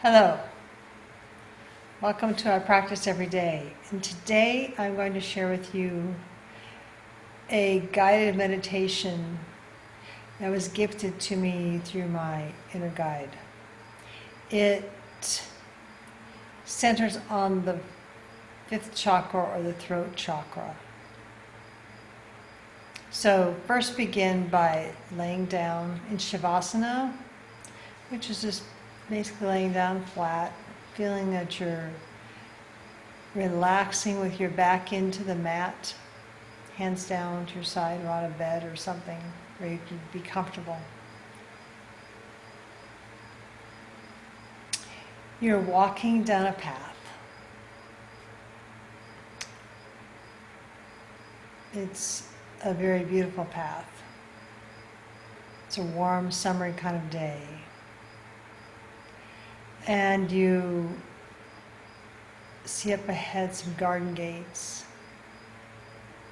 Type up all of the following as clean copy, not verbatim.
Hello, welcome to our practice every day. And today I'm going to share with you a guided meditation that was gifted to me through my inner guide. It centers on the fifth chakra or the throat chakra. So first begin by laying down in Shavasana, which is just basically laying down flat, feeling that you're relaxing with your back into the mat, hands down to your side or on a bed or something where you can be comfortable. You're walking down a path. It's a very beautiful path. It's a warm, summery kind of day. And you see up ahead some garden gates.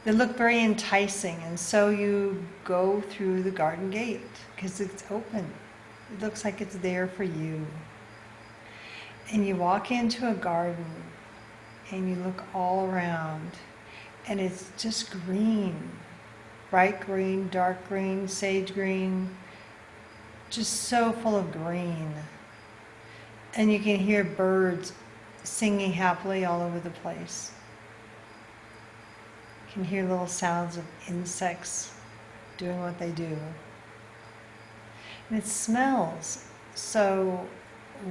They look very enticing, and so you go through the garden gate because it's open. It looks like it's there for you. And you walk into a garden and you look all around, and it's just green. Bright green, dark green, sage green, just so full of green. And you can hear birds singing happily all over the place. You can hear little sounds of insects doing what they do. And it smells so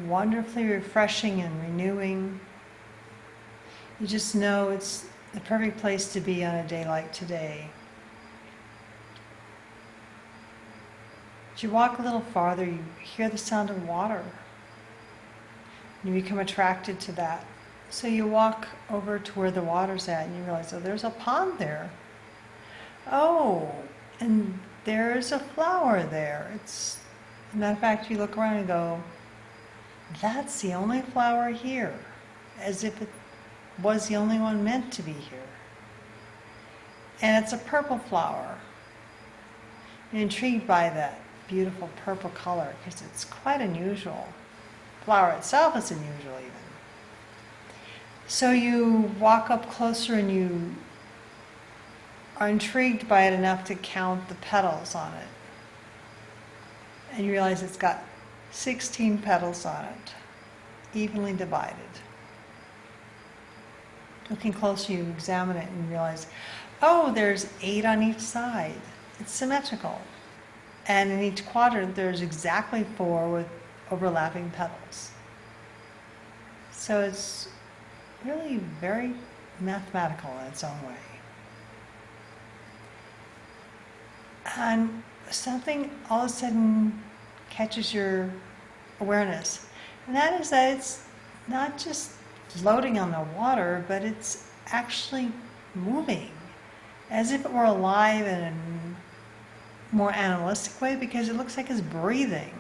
wonderfully refreshing and renewing. You just know it's the perfect place to be on a day like today. As you walk a little farther, you hear the sound of water. You become attracted to that. So you walk over to where the water's at and you realize, oh, there's a pond there. Oh, and there's a flower there. As a matter of fact, you look around and go, that's the only flower here, as if it was the only one meant to be here. And it's a purple flower. You're intrigued by that beautiful purple color because it's quite unusual. Flower itself is unusual even. So you walk up closer and you are intrigued by it enough to count the petals on it. And you realize it's got 16 petals on it, evenly divided. Looking closer, you examine it and realize, oh, there's 8 on each side. It's symmetrical. And in each quadrant, there's exactly 4 with overlapping petals. So it's really very mathematical in its own way. And something all of a sudden catches your awareness. And that is that it's not just floating on the water, but it's actually moving as if it were alive in a more animalistic way because it looks like it's breathing.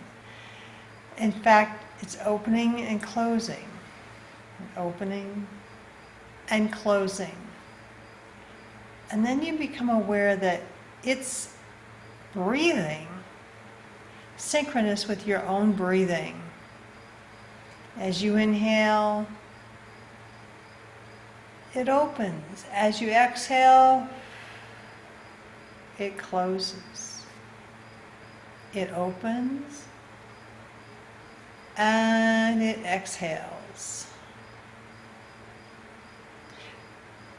In fact, it's opening and closing, opening and closing. And then you become aware that it's breathing synchronous with your own breathing. As you inhale, it opens. As you exhale, it closes. It opens and it exhales.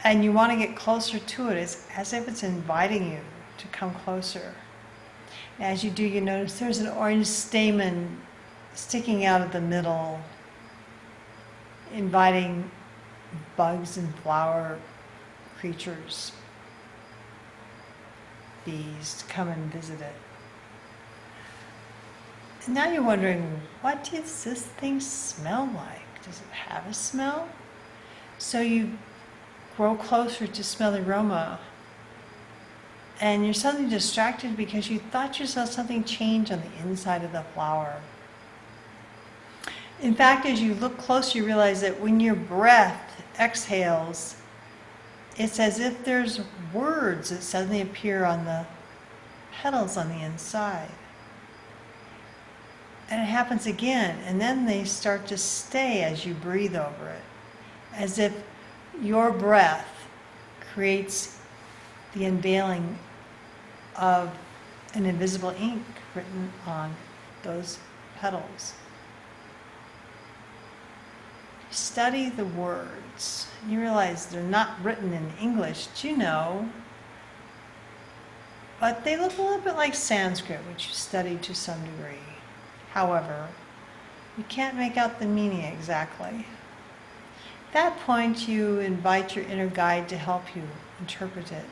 And you want to get closer to it. It's as if it's inviting you to come closer. As you do, you notice there's an orange stamen sticking out of the middle, inviting bugs and flower creatures, bees, to come and visit it. And now you're wondering, what does this thing smell like? Does it have a smell? So you grow closer to smell the aroma, and you're suddenly distracted because you thought you saw something change on the inside of the flower. In fact, as you look closer, you realize that when your breath exhales, it's as if there's words that suddenly appear on the petals on the inside. And it happens again, and then they start to stay as you breathe over it, as if your breath creates the unveiling of an invisible ink written on those petals. Study the words. You realize they're not written in English, but they look a little bit like Sanskrit, which you studied to some degree. However, you can't make out the meaning exactly. At that point, you invite your inner guide to help you interpret it.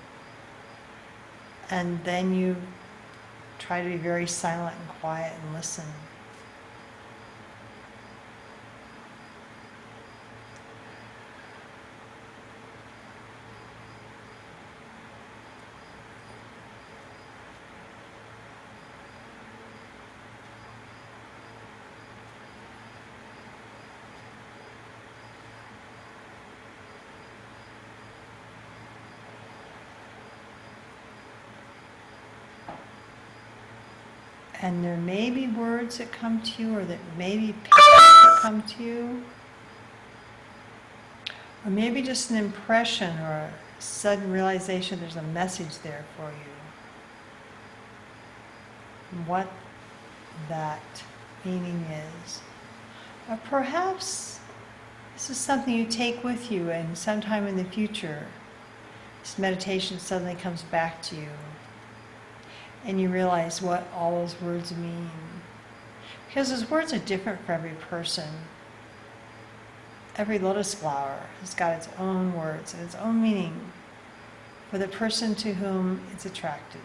And then you try to be very silent and quiet and listen. And there may be words that come to you, or that may be pictures that come to you, or maybe just an impression or a sudden realization there's a message there for you. And what that meaning is. Or perhaps this is something you take with you, and sometime in the future, this meditation suddenly comes back to you. And you realize what all those words mean. Because those words are different for every person. Every lotus flower has got its own words and its own meaning for the person to whom it's attracted.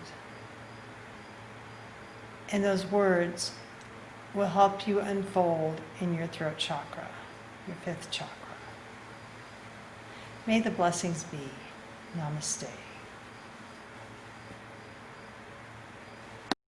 And those words will help you unfold in your throat chakra, your fifth chakra. May the blessings be. Namaste.